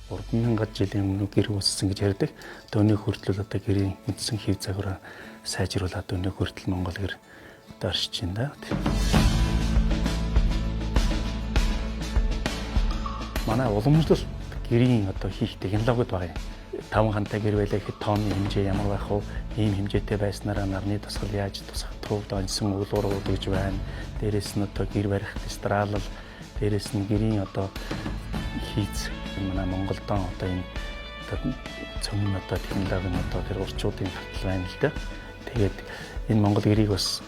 3,000 жилийн өмнө гэр үүссэн гэж ярьдаг. Одоо өнөөх хүртэл одоо гэрийн үндсэн хэв загвараа сайжруулаад өнөөх хүртэл Монгол гэр одоо оршиж байна да. Манай уламжлалт гэрийн одоо хийх технологид байгаа юм. 5 хантай гэр байлаа гэхэд тооны хэмжээ ямар байх вэ? Ийм хэмжээтэй байснараа нарны тусгал яаж тусгах вэ? Онцсон уулуурууд гэж байна. Дээрээс нь одоо гэр барих дистралал, дээрээс нь гэрийн одоо хийц манай Монголдоо одоо энэ цөмн одоо технологи нь одоо тэр урчуудын татал байна л да. Тэгээд энэ Монгол гэрийг бас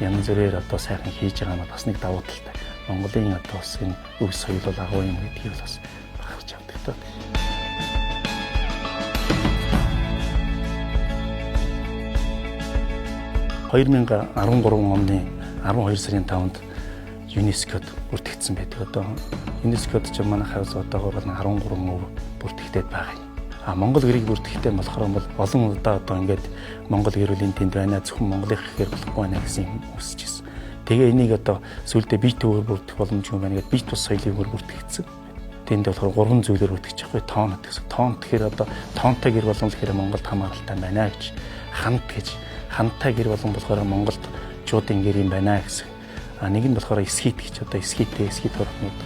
янз бүрээр одоо сайхан хийж байгаа нь бас нэг давуу талтай. Монголын одоо бас энэ өв соёл бол агуу юм гэдгийг бас бахарч авдаг та. 2013 оны 12 сарын 5-нд ЮНЕСКОд бүртгэгдсэн байдаг. Одоо ЮНЕСКОд ч манайхаас одоогоор 13 өв бүртгэгдээд байгаа юм. Монгол гэрийг бүртгэхдээ болохоор бол олон удаа одоо ингээд Монгол гэр бүлийн тэнд байна, зөвхөн Монголын гэхээр болохгүй байна гэсэн юм үсэж ирсэн. Тэгээ энийг одоо сүүлдээ бие төвөөр бүртгэх боломжгүй байна гэдэг бие тус соёлын өөр бүртгэгдсэн. Тэнд болохоор 3 зүйлээр бүртгэж байгаа. Тоон гэсэн. Тоон тэгэхээр одоо тоонтой гэр болгон гэхээр Монголд хамааралтай байна гэж. Хант гэж. Хантай гэр болгон болохоор Монголд чуудын гэр юм байна гэсэн. Нэг нь болохоор эсхит гэж. Одоо эсхит орнууд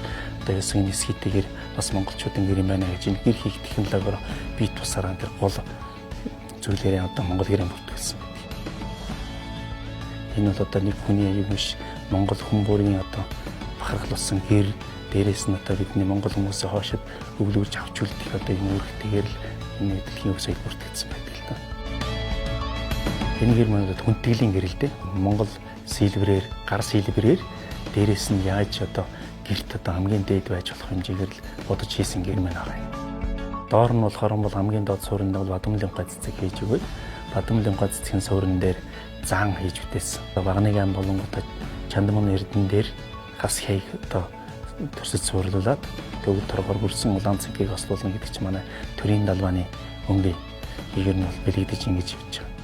одоо ясгийн эсхитэйгэр бас монголчуудын гэр юм байна гэж энэ гэр хийх технологиор бие тусаараа тэр гол зүйлээрээ одоо Монгол гэрээ бүртгэлсэн. Энэ бол одоо нэг хүний аюул биш Монгол хүмүүрийн одоо бахархлуулсан гэр дээрээс нь одоо бидний Монгол хүмүүсээ хоошид өвлөрж авч үлдэх одоо юм үүрэгтэйгээр л энэ дэлхийн өв соёл бүртгэгдсэн байдаг л да. Энэ гэр маань хүндэтгэлийн гэр л дээ. Монгол сэлбэрээр, гар сэлбэрээр дээрээс нь яаж одоо гэрт одоо хамгийн дээд байж болох хэмжээгээр л бодож хийсэн гэр маань байгаа юм. Доор нь болохоор бол хамгийн доод суурин бол бадамлын гаццэг хийж өгөөд бадамлын гаццгийн суурин дээр зан хийж бүтээсэн. Багныг ам болонготой Чандмын эрдэн дээр хас хаяг одоо төрсөж суурлуулад төвд торгоор бүрсэн улаан цэнхийг ослуулна гэдэг чинь манай төрийн далбааны өнгө ийгэр нь бол бэлэгдэж ингэж явж байгаа.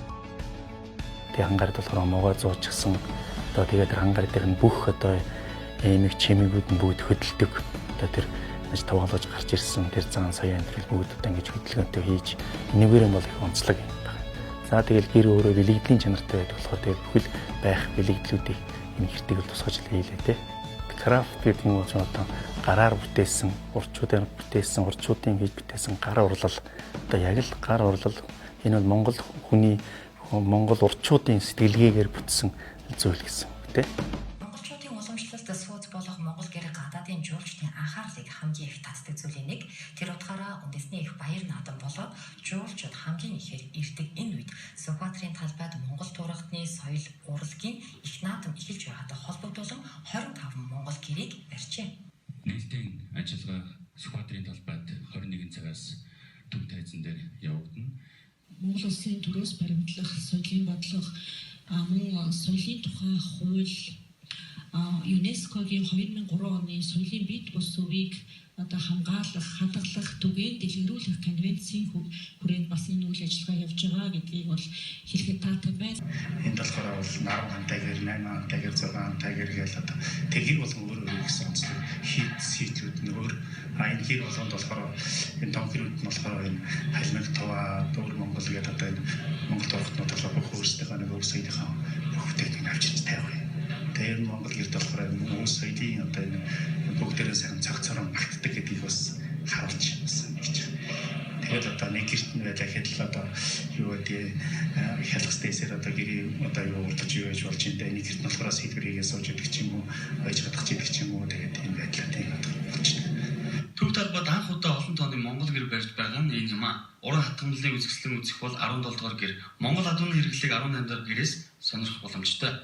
Тэгээ хангард болохоор могоо зуучсан одоо тэгээд хангард дээр нь бүх одоо эмэг чимэгүүд нь бүгд хөдөлдөг. Одоо тэр тавгалж гарч ирсэн тэр зан сая энэ бүгд одоо ингэж хөдөлгөөнтэй хийж энэгээр нь бол их онцлог юм байна. За тэгэл гэр өөрөө бэлэгдлийн чанартай байдаг болохоор тэгээд бүхэл байх бэлэгдлүүдийг энэ гэртийг тусгаж хийлээ те. Крафт гэдэг нь одоо гараар бүтээсэн, урчуудаар бүтээсэн, урчуудын хийж бүтээсэн гар урлал. Одоо яг л гар урлал энэ бол Монгол хүний Монгол урчуудын сэтгэлгээгээр бүтсэн зүйл гэсэн үг те. Монголчуудын уламжлалт сууц болох Монгол гэр гадаадын жуулчдын анхаарлыг хамгийн их татдаг зүйлийн нэг тэр утгаараа үндэсний их баяр наадам болоод жуулчууд хамгийн ихээр ирдэг энэ үед Сүхбаатарын талбайд Монгол тургадны соёл урлагийн их наадам эхэлж байгаатай холбогдуулан 25 Монгол гэрийг барьжээ. Нээлттэй ажиллагаа Сүхбаатарын талбайд 21 цагаас төв тайзан дээр явагдана. Монгол улсын төрөөс баримтлах, соёлын бодлого, мөн соёлын тухай хууль, ЮНЕСКОгийн 2003 оны соёлын бие бус өвийг одоо хамгаалах, хадгалах, түгээн дэлгэрүүлэх конвенцийн хүрээнд бас энэ үйл ажиллагаа явж байгаа гэдгийг бол хэлэхэд таатай байна. Энэ болохоор бол 10 хантай гэр, 8 хантай гэр, 6 хантай гэр гэж одоо тэр бол өөр гэсэн онцлог хийтлүүд нь өөр. Энэ хэр болгонд болохоор энэ том гэрүүд нь болохоор энэ халимаг туваа, дөөр Монгол гэдэг одоо энэ Монгол тургатнууд болохоор бүх өөрсдийнхөө нэг өөр соёлынхаа бүтээгдэхүүн авч ирж тавих юм. Тэр Монгол гэрд болохоор өөр соёлын одоо энэ бүгдээрээ сайн цаг цараа магтдаг гэдгийг бас харуулж байна гэж. Тэгээд одоо нэг гэрт нь байлаа гэхэд л одоо юу гэдэг хялгас дэсээр одоо гэрийн одоо юу урдж юу гэж болж энэ нэг гэрт нь болохоор сэлбэрийгээ сууж идэх ч юм уу, ойж гадах ч идэх ч юм уу тэгээд энэ байдлаа тийм болж байна. Төв талбайд анх удаа олон тооны Монгол гэр барьж байгаа нь энэ юм аа. Уран хатгамлын үзэсгэлэн үзэх бол 17 дугаар гэр, Монгол адууны хэрэглээг 18 дугаар гэрээс сонирхох боломжтой.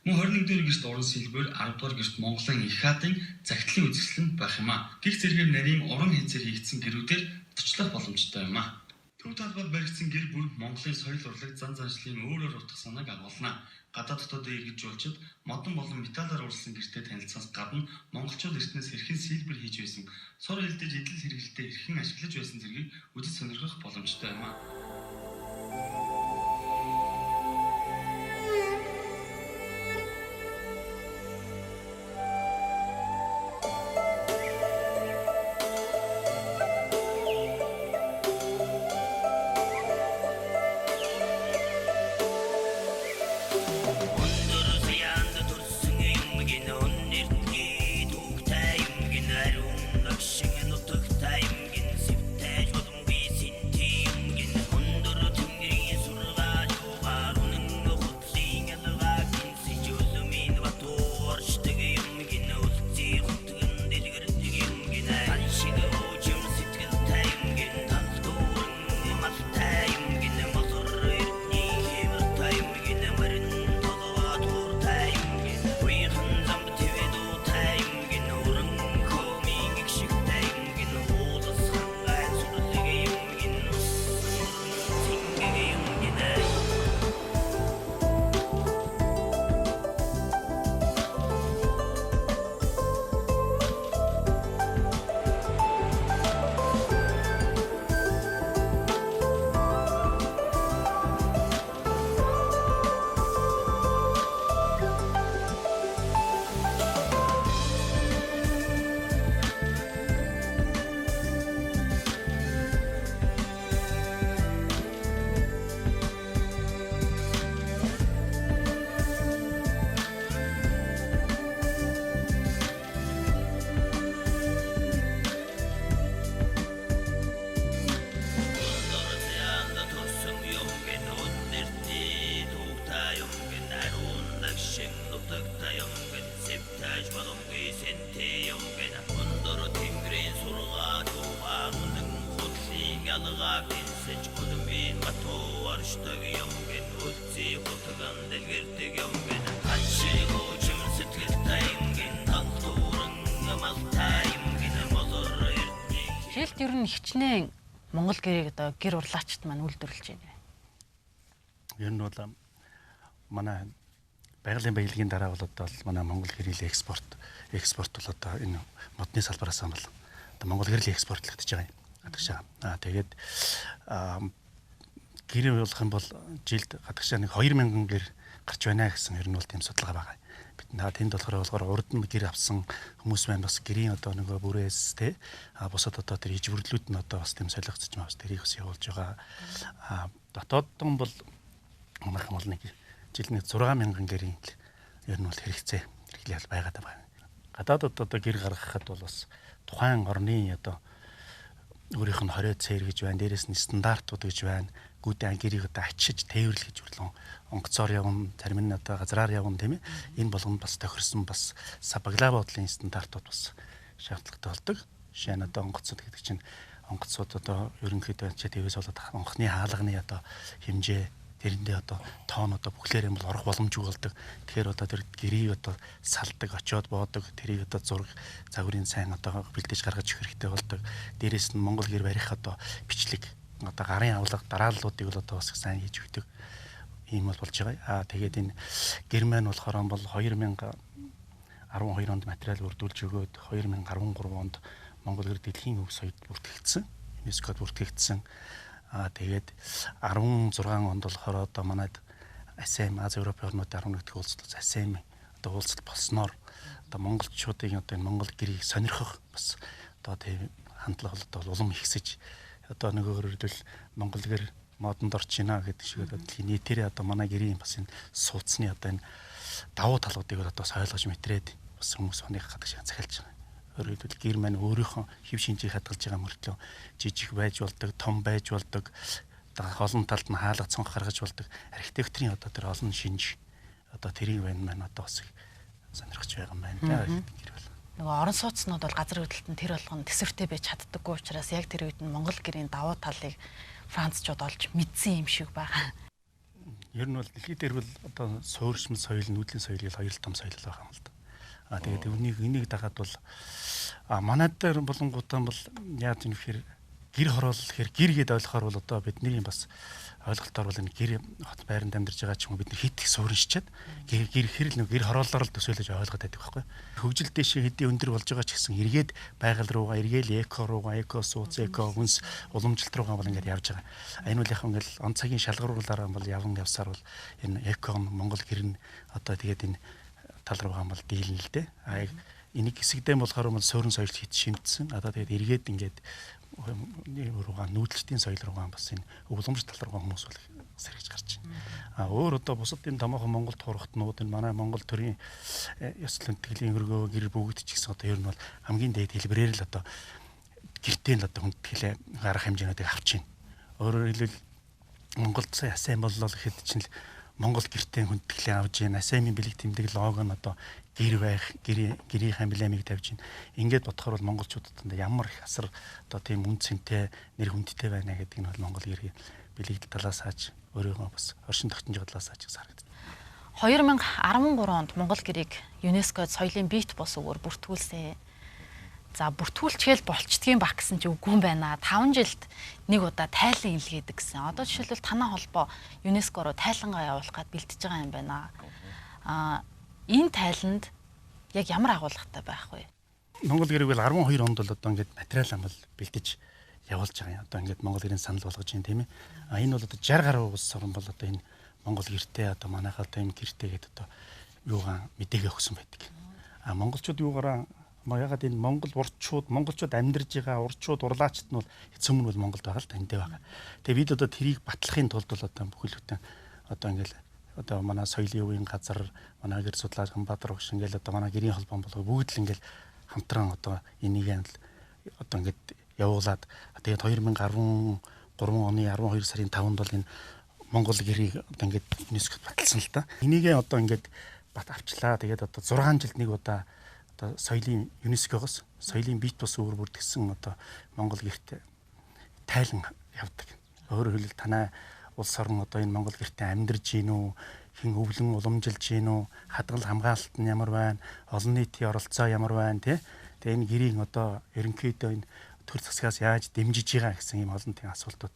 Мөн 21 дугаар гэрт уран сэлбэр, 10 дугаар гэрт Монголын их хаадын загтлын үзэсгэлэн байх юм аа. Гэх зэргээр нарийн уран хязгаар хийгдсэн гэрүүдээр төчлөх боломжтой юм аа. Төв талбайд баригдсан гэр бүл Монголын соёл урлаг зан заншлын өөрөөр утгах санааг агуулна. Гадаад дотоодын иргэж жуулчид модон болон металлаар уралсан гэртээ танилцсанаас гадна монголчууд эртнээс хэрхэн сэлбэр хийж байсан, сур элдэж идэл хэрэглэлтэд хэрхэн ашиглаж байсан зэргийг үзэж сонирхох боломжтой юм аа. Жишээлбэл ер нь хичнээн Монгол гэрээг одоо гэр урлаачд маань үйлдвэрлэж байна. Ер нь бол манай байгалийн баялагын дараа бол одоо манай Монгол гэрэл экспорт бол одоо энэ модны салбараас бол одоо Монгол гэрэл экспортлогдож байгаа юм. Гадагшаа. Тэгээд гэр болох юм бол жилд гадагшаа нэг 2000 гэр гарч байна гэсэн ер нь бол тийм судалгаа байгаа. Бид тэнд болохоор урд нь гэр авсан хүмүүс байна бас гэрийн одоо нөгөө бүрээс те бусад одоо тэр ижвэрлүүд нь одоо бас тийм солигдсож байгаа. Тэрийг бас явуулж байгаа. Дотооддон бол манайхан бол нэг жилд 6000 гэрийн ер нь бол хэрэгцээ хэрэглэл байгаад байгаа. Гадаадд одоо гэр гаргахад бол бас тухайн орны одоо өөрийнх нь хориод цээр гэж байна. Дээрээс нь стандартууд гэж байна. Гүдэн гэрийг одоо ачиж тээвэрлэх гэж үрлэн онгоцоор явна, зарим нь одоо газраар явна тийм ээ. Энэ болгонд бас тохирсон бас сабагла бодлын стандартууд бас шаардлагатай болдог. Жишээ нь одоо онгоцод гэдэг чинь онгоцууд одоо ерөнхийдөө тэвээс болоод онгоцны хаалганы одоо хэмжээ тэрэндээ одоо тоон одоо бүхлээр юм бол орох боломжгүй болдог. Тэгэхээр одоо тэр гэрийг одоо салдаг, очиод боодог, тэрийг одоо зураг загварын сайн одоо бэлдэж гаргаж өгөх хэрэгтэй болдог. Дээрээс нь Монгол гэр барих одоо бичлэг одоо гарын авлага дарааллуудыг бол одоо бас сайн хийж өгдөг ийм бол болж байгаа. Тэгээд энэ гэр маань болохоор бол 2012 онд материал бүрдүүлж өгөөд 2013 онд Монгол гэр дэлхийн өв соёлд бүртгэгдсэн. ЮНЕСКОд бүртгэгдсэн. Тэгээд 16 онд болохоор одоо манайд АСЕАН Аз Европын орнуудын 11 дэх уулзалт АСЕАН одоо уулзалт болсноор одоо монголчуудын одоо энэ Монгол гэрийг сонирхох бас одоо тийм хандлага бол улам ихсэж одоо нөгөөр хэлбэл Монгол гэр модонд орж байна гэдэг шиг одоо нийтээрээ одоо манай гэрийн бас энэ суудсны одоо энэ давуу талуудыг одоо ойлгож мэтрээд бас хүмүүс оных гадаг шиг захиалж байгаа. Өөрөөр хэлбэл гэр маань өөрийнхөө хэв шинжийг хадгалж байгаа мөртлөө жижиг байж болдог, том байж болдог, олон талд нь хаалга цонх гаргаж болдог. Архитектурын одоо тэр олон шинж одоо тэрийг байна одоо бас их сонирхож байгаа юм байна. Гэр бол Нөгөө орон сууцнууд бол газар хөдлөлтөнд тэр болгоно төсвөртэй байж чаддаггүй учраас яг тэр үед нь Монгол гэрийн давуу талыг Францчууд олж мэдсэн юм шиг байгаа. Ер нь бол дэлхийд дээр бол одоо суурьшмал соёл, нүүдлийн соёл гэл хоёр том соёл байгаа юм л да. Тэгээд энийг дагаад бол манайд дээр болонгуудаа бол яаж юм гэхээр гэр хороол гэхээр гэр гээд ойлгохоор бол одоо бидний бас ойлголтоор бол энэ гэр хот байранд амьдарч байгаа ч юм уу бид нар хит их суурьшчаад гэр хэрэл нэг гэр хороолоор л төсөөлөж ойлгоод байдаг байхгүй. Хөгжил дэше хэдийн өндөр болж байгаа ч гэсэн эргээд байгаль руугаа эргээл эко руугаа эко сууц эко хүнс уламжлалт руугаа бол ингээд явж байгаа. Энэ бол яг ингээл он цагийн шалгаруулаараа бол явсаар бол энэ эко Монгол гэр нь одоо тэгээд энэ тал руугаа бол дийлнэ л дээ. Энийг хэсэгдээ болохоор бол суурин соёл хит шимтсэн. Одоо тэгээд эргээд ингээд руугаа нүүдэлтийн соёл руугаа бас энэ өвлөмж тал руугаа хүмүүс бол сэргэж гарч байна. Өөр одоо бусад энэ томоохон Монгол турхтнууд энэ манай Монгол төрийн ёслол сэтгэлийн өргөө гэр бүгд ч гэсэн одоо ер нь бол хамгийн дээд хэлбэрээр л одоо гэртээ л одоо хүндэтгэлээ гарах хэмжээнүүдийг авч байна. Өөрөөр хэлбэл Монголд сая АСЕАН боллоо гэхэд чинь л Монгол гэртээ хүндэтгэлээ авж байна. АСЕАН-ийн бэлэг тэмдэг лого нь одоо гэр байх, гэрийн эмблемийг тавьж байна. Ингээд бодохоор бол монголчуудад ямар их асар одоо тийм үн цэнтэй, нэр хүндтэй байна гэдэг нь бол Монгол гэрийн бэлэг талаас хааж өөрийгөө бас оршин тогтнож байгаа талаас хааж харагдав. 2013 онд Монгол гэрийг ЮНЕСКОд соёлын биет бус өгөр бүртгүүлсэн. За бүртгүүлчихэл болчдгийн баг гэсэн чи үгүй юм байна. 5 жилд нэг удаа тайлан илгээдэг гэсэн. Одоо жишээлбэл танай холбоо ЮНЕСКО руу тайлангаа явуулах гээд бэлтэж байгаа юм байна. Энэ тайланд яг ямар агуулгатай байх вэ? Монгол гэрийг бол 12 онд бол одоо ингээд материал амбал бэлтэж явуулж байгаа юм. Одоо ингээд Монгол гэрийн санал болгож байна тийм ээ. Энэ бол одоо 60 гаруй улс орн бол одоо энэ Монгол гэртээ одоо манайхаа одоо энэ гэртээ гэдэг одоо юугаа мэдээгээ өгсөн байдаг. Монголчууд юугаараа ягаад энэ монголчууд амьдарж байгаа урчууд урлаачд нь бол эцэг өмнө бол Монголд байгаа л тандээ байгаа. Тэгээ бид одоо тэрийг батлахын тулд бол одоо бүхэл бүтэн одоо ингээд одоо манай соёлын үеийн газар, манай гэр судлаач Ганбаатар багш ингээл одоо манай гэрийн холбоон болго бүгд л ингээл хамтран одоо энийг одоо ингээд явуулаад тэгээд 2013 оны 12 сарын 5-нд бол энэ Монгол гэрийг одоо ингээд ЮНЕСКОд баталсан л та. Энийгээ одоо ингээд бат авчлаа. Тэгээд одоо 6 жилд нэг удаа одоо соёлын ЮНЕСКОгоос соёлын биет бус өөр бүрдгсэн одоо Монгол гэрт тайлан явдаг. Өөрөөр хэлбэл танай улс орн одоо энэ Монгол гэртээ амьдарч гин үү, хин өвлөн уламжилж гин үү, хадгалал хамгаалалт нь ямар байна, олон нийтийн оролцоо ямар байна тий. Тэгээ энэ гэрийн одоо ерөнхийдөө энэ төр засгаас яаж дэмжиж байгаа гэсэн ийм олон тийм асуултууд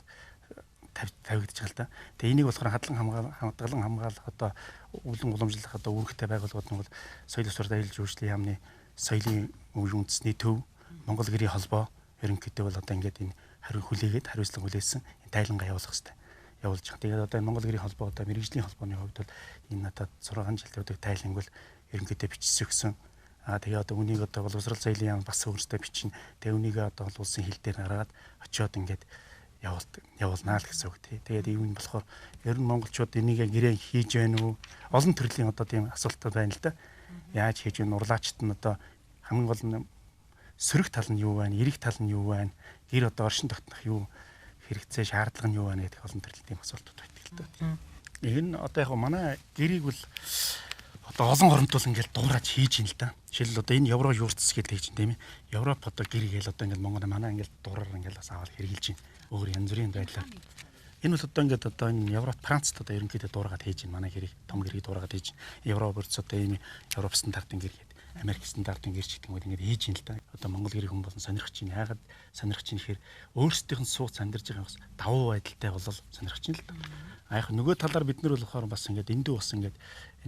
тавигдаж байгаа л да. Тэгээ энийг болохоор хадгалан хамгаалах одоо өвлөн уламжлах одоо үүрэгтэй байгууллагууд нь бол соёл ёсоор аялал жуулчлалын яамны соёлын үйл үндэсний төв, Монгол гэрийн холбоо ерөнхийдөө бол одоо ингээд энэ хариулт хариуцлага хүлээсэн энэ тайлангаа явуулах хэрэгтэй. Явуулж байгаа. Тэгээд одоо Монгол гэрийн холбоо одоо мэрэгжлийн холбооны хувьд бол энэ надад 6 жил явдаг тайланг бол ерөнхийдөө бичиж өгсөн. Тэгээ одоо үнийг одоо боловсрол соёлын яам бас өөрсдөө бичнэ. Тэгээ үнийг одоо улсын хил дээр гаргаад очиод ингээд явуулнаа л гэсэн үг тий. Тэгээд ийм болохоор ер нь монголчууд энийг гэрээ хийж байна уу? Олон төрлийн одоо тийм асуултууд байна л да. Яаж хийж вэ? Урлаачт нь одоо хамгийн гол нь сөрөг тал нь юу байна? Эрэг тал нь юу байна? Гэр одоо оршин тогтнох юу хэрэгцээ шаардлага нь юу байна гэдэг олон төрлийн тийм асуултууд байдаг л да. Энэ одоо яг манай гэрийг бол одоо олон оронд бол ингээл дуурайж хийж ин л да. Жишээл одоо энэ евро юурцс гэдэг хийж тийм ээ. Европ одоо гэр гээл одоо ингээл Монгол манай ингээл дуураар ингээл бас аваад хэрэгжилж байна. Өөр янз бүрийн байдлаар. Энэ бол одоо ингээд одоо энэ Европ Францд одоо ерөнхийдөө дуурайгаад хийж байна. Манай гэрийг том гэрийг дуурайгаад хийж байна. Европ бүрц одоо ийм Европ стандартын гэр гэдэг. Америк стандартын гэр ч гэдэг юм ингээд хийж ин л да. Одоо Монгол гэрийг хүмүүс сонирхож байна. Яагаад сонирхож байна гэхээр өөрсдийнх нь сууц амьдарч байгаа бас давуу байдалтай болол сонирхож байна л да. Яг нөгөө талаар бид нар болохоор бас ингээд эндүү бас ингээд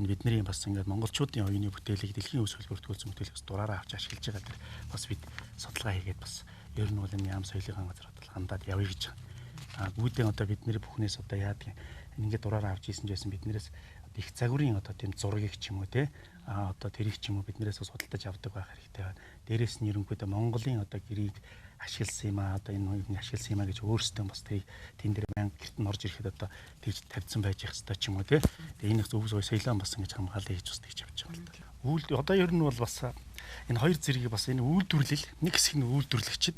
энэ бидний бас ингээд монголчуудын оюуны бүтээлийг дэлхийн өвс хөлбөртгүүлсэн бүтээлээс дураараа авч ашиглаж байгаа тэр бас бид судалгаа хийгээд бас ер нь бол энэ яам соёлын газар бодол хандаад явъя гэж байгаа. Гүйдэн одоо бидний бүхнээс одоо яадаг ингээд дураараа авч ийсэн жайсан биднээс их загварын одоо тийм зургийг ч юм уу те одоо тэрийг ч юм уу биднээс судалдаж авдаг байх хэрэгтэй байна. Дээрээс нь ерөнхийдөө Монголын одоо гэрийг ашигласан юм одоо энэ үеийн ашигласан юм гэж өөрсдөө бас тэн дээр мянга гэрт нь орж ирэхэд одоо тэгж тавьсан байж их хэвээр ч юм уу те. Тэгээ энэ зөв соёлоо бас ингэж хамгаалаа хийж бас тэгж явж байгаа юм л да. Үйл одоо ер нь бол бас энэ хоёр зэргийг бас энэ үйлдвэрлэл нэг хэсэг нь үйлдвэрлэгчд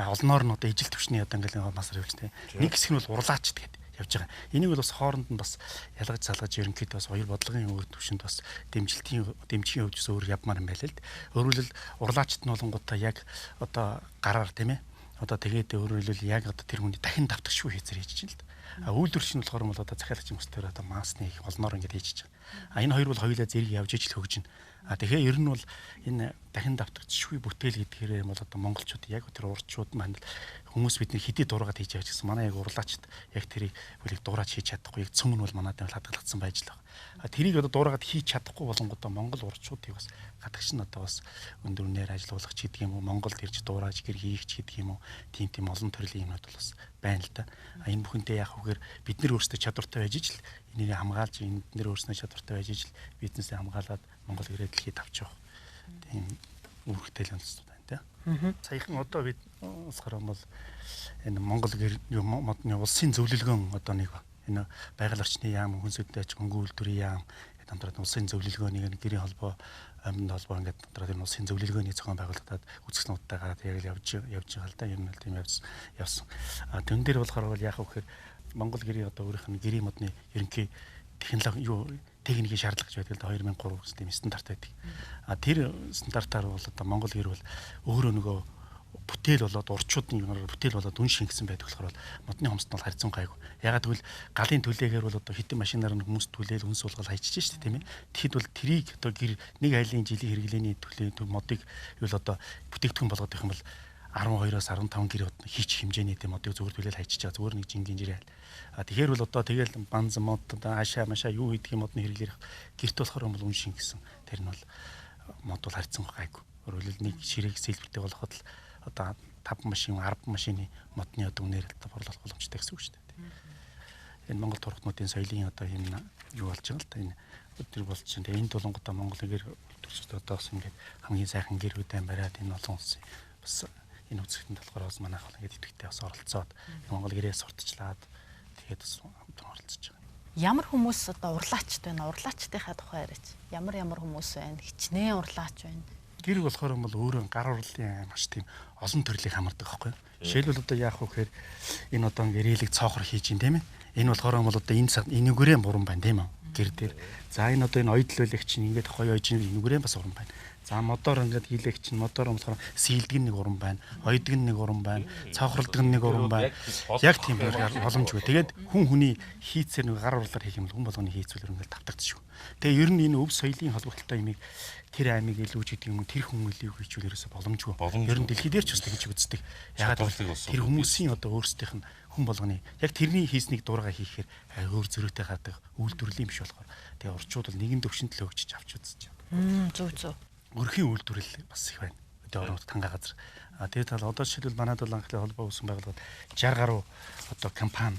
олноор нь одоо ижил төвчний одоо ингээл масар явж те. Нэг хэсэг нь бол урлаачд гэдэг явж байгаа. Энийг бол бас хооронд нь бас ялгаж салгаж ерөнхийдөө бас хоёр бодлогын өөр төвшөнд бас дэмжийн хөвж өөр явмаар юм байлаа л. Өөрөлдөл урлаачт нь болонгуудаа яг одоо гараар тийм ээ. Одоо тэгээд өөрөлдөл яг одоо тэр хүний дахин давтагшгүй хийцэр хийж чинь л. Үйлдвэрч нь болохоор бол одоо захиалагч хүмүүсээр одоо масны их олноор ингээд хийж байгаа. Энэ хоёр бол хоёулаа зэрэг явж ижил хөгжинэ. Тэгэхээр ер нь бол энэ дахин давтагдчихгүй бүтээл гэдгээр бол одоо монголчууд яг тэр урдчууд маань хүмүүс бидний хэдий дургаад хийж байгаа гэсэн манай яг урлаачд яг тэрийг бүлийг дуурайж хийж чадахгүй яг цөм нь бол манайд хадгалагдсан байж л байгаа. Тэрийг одоо дуурайгаад хийж чадахгүй болонгодоо монгол урдчуудыг бас гадагш нь одоо бас өндөрнээр ажилуулах ч гэдэг юм уу Монголд ирж дуурайж гэр хийх ч гэдэг юм уу тийм олон төрлийн юмнууд бол бас байна л да. Энэ бүхэнтэй яг үгээр бид нар өөрсдөө чадвартай байж ижил энийг хамгаалж энэ нэр өөрснөө чадвартай байж ижил бизнесээ хамгаалаад Монгол гэрээ дэлхийд авч явах. Тийм үүрэгтэй л онцлог байна те. Саяхан одоо бид болохоор бол энэ Монгол гэр модны улсын зөвлөлгөөн одоо нэг энэ байгаль орчны яам хүнсэдтэй аж хөнгөн үйлдвэрийн яам хамтраад улсын зөвлөлгөөнийг гэрийн холбоо амьд холбоо ингээд хамтраад энэ улсын зөвлөлгөөний зохион байгуулалтад үзэсгэлэнүүдтэй гараад яг л явж байгаа л да. Ер нь л тийм явсан. Тэн дээр болохоор бол яах вэ гэхээр Монгол гэрийн одоо өөрийнх нь гэрийн модны ерөнхий технологи юу техникийн шаардлага гэж байдаг л 2003 гэсэн тийм стандарт байдаг. Тэр стандартаар бол одоо Монгол гэр бол өөрөө нөгөө бүтээл болоод урчуудын бүтээл болоод үн шингэсэн байдаг болохоор модны хомсд нь бол харьцан гайгүй. Ягаад гэвэл галын төлөөгөр бол одоо хитэн машинаар нь хүмүүс түлээл үнс суулгал хайчиж шүү дээ тийм ээ. Тэгэхэд бол трийг одоо гэр нэг айлын жилийн хэрэглээний төлөө модыг юу л одоо бүтээгдэхүүн болгоод их юм бол 12-оос 15 гэр хийчих хэмжээний тийм модыг зөвхөн түлээл хайчиж байгаа зөвхөн нэг жингийн жирээ. Тэгэхээр бол одоо тэгэл банз мод хаашаа машаа юу хийдэг модны хэрэглэр гэрт болохоор бол үн шингэсэн. Тэр нь бол мод бол харьцан гайгүй. Өөрөлд нэг ширээг сэлбэртэй болоход л одоо 5 машин 10 машины модны одоо үнээр борлуулах боломжтой гэсэн үг шүү дээ. Энэ Монгол турхтнуудын соёлын одоо юм юу болж байгаа л та энэ өдөр болж чинь. Тэгээ энэ тулангуудаа Монгол гэр төрчд одоо бас ингээд хамгийн сайхан гэр бүлийн бариад энэ олон улсын бас энэ үзэгдэнд болохоор бас манайх бол ингээд идэвхтэй бас оролцоод Монгол гэрээ сурталчлаад тэгээд бас хамтран оролцож байгаа. Ямар хүмүүс одоо урлаачд байна? Урлаачдынхаа тухай яриач. Ямар хүмүүс байна? Хичнээн урлаач байна. Гэр болохоор бол өөрөө гар урлалын маш тийм олон төрлийг хамардаг байхгүй юу? Жишээлбэл одоо яах вэ гэхээр энэ одоо гэрэлэг цоохор хийж ин тийм ээ. Энэ болохоор бол одоо энэ нүгэрэн буран байна тийм үү? Гэр дээр. За энэ одоо энэ ойдл байлэг чинь ингээд гоё ойж нүгэрэн бас уран байна. За мотор ингээд хийлэг чинь мотор болохоор сийлдэг нэг уран байна. Ойдог нэг уран байна. Цоохролдог нэг уран байна. Яг тийм боломжгүй. Тэгээд хүн хүний хийцээр нэг гар урлаар хийх юм бол хүн болгоны хийцүүлэр ингээд тавтагдчих шүү. Тэгээ ер нь энэ өв соёлын холбогдлолтой юмыг тэр аймыг илүүж гэдэг юм уу тэр хүн илүүг хийчихвэл ерөөсө боломжгүй. Ер нь дэлхий дээр ч бас тэгж үздэг. Ягаад тэр хүмүүсийн одоо өөрсдийнх нь хүн болгоны яг тэрний хийснийг дургаа хийхээр өөр зөрүүтэй гардаг үйлдвэрлэлийн биш болохоор тэгээ орчууд бол нэгэн төвшөнд л өгч авч үзэж байна. Зөв. Өрхийн үйлдвэрлэл бас их байна. Одоо орнууд танга газар. Тэгээд тал одоо жишээлбэл манайд бол анхлын холбоо үүсгэн байгууллагад 60 гаруй одоо компани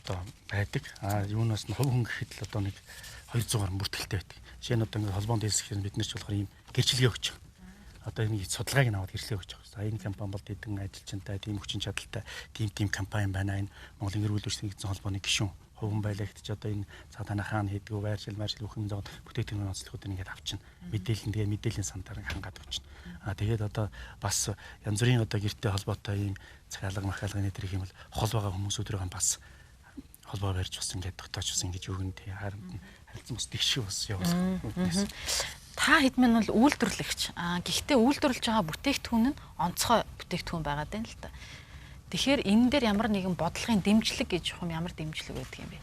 одоо байдаг. Юунаас нь хувь хүн гэхэд л одоо нэг 200 гаруй бүртгэлтэй байдаг. Жишээ нь одоо ингээд холбоонд хэлсэхээр бид нар ч болохоор ийм гэрчлэгээ өгч байгаа. Одоо энэ судалгааг нь аваад гэрчлэгээ өгч байгаа. Энэ компани бол тэдэн ажилчинтай, тийм хүчин чадалтай, тийм компани байна. Энэ Монголын гэр бүл үйлчлэгчдийн холбооны гишүүн хуван байлагч одоо энэ цаа танаа хаана хийдгүү байршил бүхэн зоод бүтээгдэхүүн онцлогуудыг ингээд авчна. Мэдээлэл тэгээ мэдээллийн сантаар хангаад өгчнө. Тэгээд одоо бас янз бүрийн одоо гэртэй холбоотой ийм цагаалга махалганы төрх юм бол хол байгаа хүмүүсүүдрээ бас холбоо барьж бас ингээд тогтоож бас ингэж өгөн тий харилцан бас тэгшиг бас явуулсан. Та хэдмэн бол үйлдвэрлэгч. Гэхдээ үйлдвэрлэж байгаа бүтээгдэхүүн нь онцгой бүтээгдэхүүн байгаад байна л та. Тэгэхээр энэ дээр ямар нэгэн бодлогын дэмжлэг гэж юм ямар дэмжлэг байдаг юм бэ?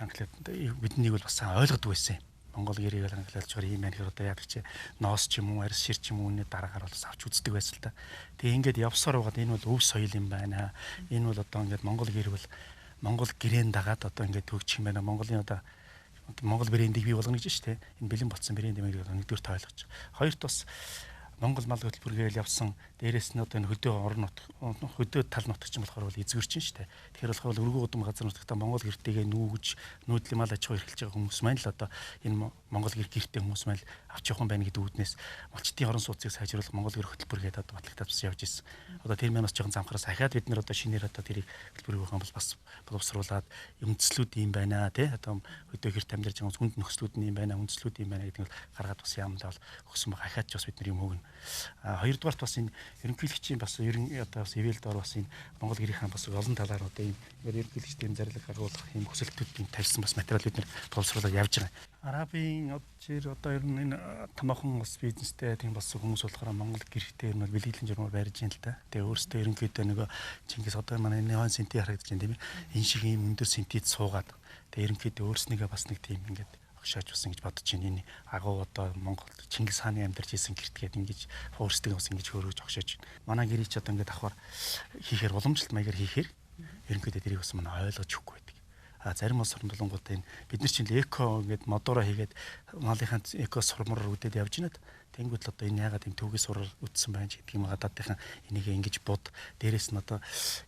Англиад бидний бол бас ойлгодог байсан юм. Монгол гэрийг л англиад чор юм байна гэхээр одоо яадаг чи ноос ч юм уу арьс шир ч юм уу энэ дараагаар бол авч үздэг байсан л та. Тэгээ ингээд явсаар байгаад энэ бол өв соёл юм байна. Энэ бол одоо ингээд Монгол гэр бол Монгол гэрээн дагаад одоо ингээд төгчих юм байна. Монголын одоо Монгол брендийг бий болгоно гэж шүү дээ. Энэ бэлэн болсон брэнд юм гэдэг нэгдүгээр та ойлгож. Хоёрт бас Монгол мал хөтөлбөргээл явсан дээрээс нь одоо энэ хөдөө тал нутагч юм болохоор бол эзгэрчин шүү дээ. Тэгэхээр болохоор өргөө удам газар нутагта Монгол гэртэйгээ нүүгж нүүдлийн мал аж ахуй эрхэлж байгаа хүмүүс маань л одоо энэ Монгол гэртэй хүмүүс маань авч явах юм байна гэдэг үүднээс малчтын орон сууцыг сайжруулах Монгол гэр хөтөлбөргээд одоо батлагтаад бас явж ирсэн. Одоо тэр маань бас жоохон замхараас ахаад бид нар одоо шинээр одоо тэрийг хөтөлбөрийг байгаа бол бас боловсруулад үндэслүүд юм байна тий. Одоо хөдөө гэрт амьдарч байгаа хүнд нөхцлүүд нь юм байна, үндэслүүд юм байна гэдэг нь гаргаад бас яамдаа бол өгсөн байгаа. Ахаад ч бас бид нар юм өгнө. Хоёрдугаарт бас энэ ерөнхийлөгчийн бас одоо бас ивэлдор бас энэ Монгол гэрийн бас олон талаар одоо ийм ерөнхийлөгчдийн зарлиг гаргуулах ийм хүсэлтүүдийг тавьсан бас материал бид нэр боловсруулаад явж байгаа. Арабын одоо ер нь энэ томоохон бас бизнестэй тийм болсон хүмүүс болохоор Монгол гэрхтээ ер нь бэлгэлэн журмаар барьж ийн л та. Тэгээ өөрөөсөө ерөнхийдөө нөгөө Чингис одоо манай энэ хон сенти харагдаж байна тийм ээ. Энэ шиг ийм өндөр сентид суугаад тэгээ ерөнхийдөө өөрснийгээ бас нэг тийм ингээд огшааж басан гэж бодож байна. Энэ агуу одоо Монголд Чингис хааны амьдарч исэн гэртгээд ингэж өөрсдөө бас ингэж хөөрөж огшааж байна. Манай гэрийг ч одоо ингээд давхар хийхээр уламжлалт маягаар хийхээр ерөнхийдөө тэрийг бас манай ойлгож өгөхгүй байдаг. Зарим улс орнд болонгууд энэ бид нар чинь эко ингээд модороо хийгээд малынхаа эко сурмар үдээд явж байна. Тэнгүүд л одоо энэ ягаад юм төвгөө сурал үтсэн байна ч гэдэг юм гадаадынхаа энийг ингэж бод дээрэс нь одоо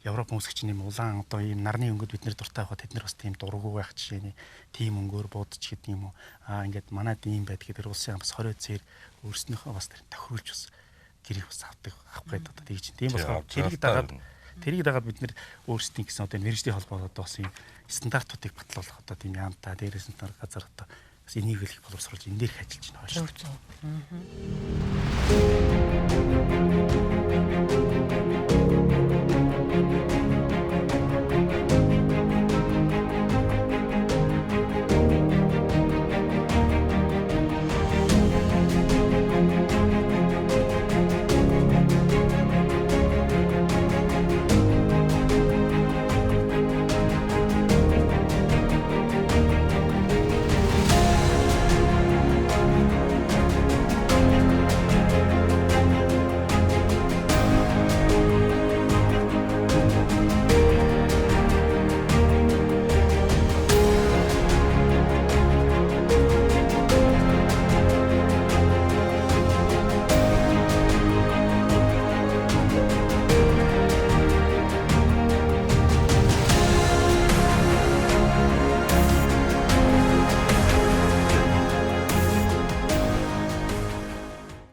Европ хүмүүсч юм улаан одоо ийм нарны өнгөд бид нэр дуртай байхад тэд нар бас тийм дургу байх жишээний тийм өнгөөр бодч гэдэг юм уу ингээд манайд ийм байдаг гэдэг улсын бас 20 цээр өөрснөөхөө бас тохируулж бас гэрийг бас авах гээд одоо тэгж тийм болохоор тэрийг дагаад бид нэр өөрсдийн гэсэн одоо мэргэжлийн холбоо одоо бас ийм стандартуудыг батлуулах одоо тийм яамтай дээрээс нь газар одоо бас энийг л их боловсруулж энэ дээр их ажиллаж байна. Зөв.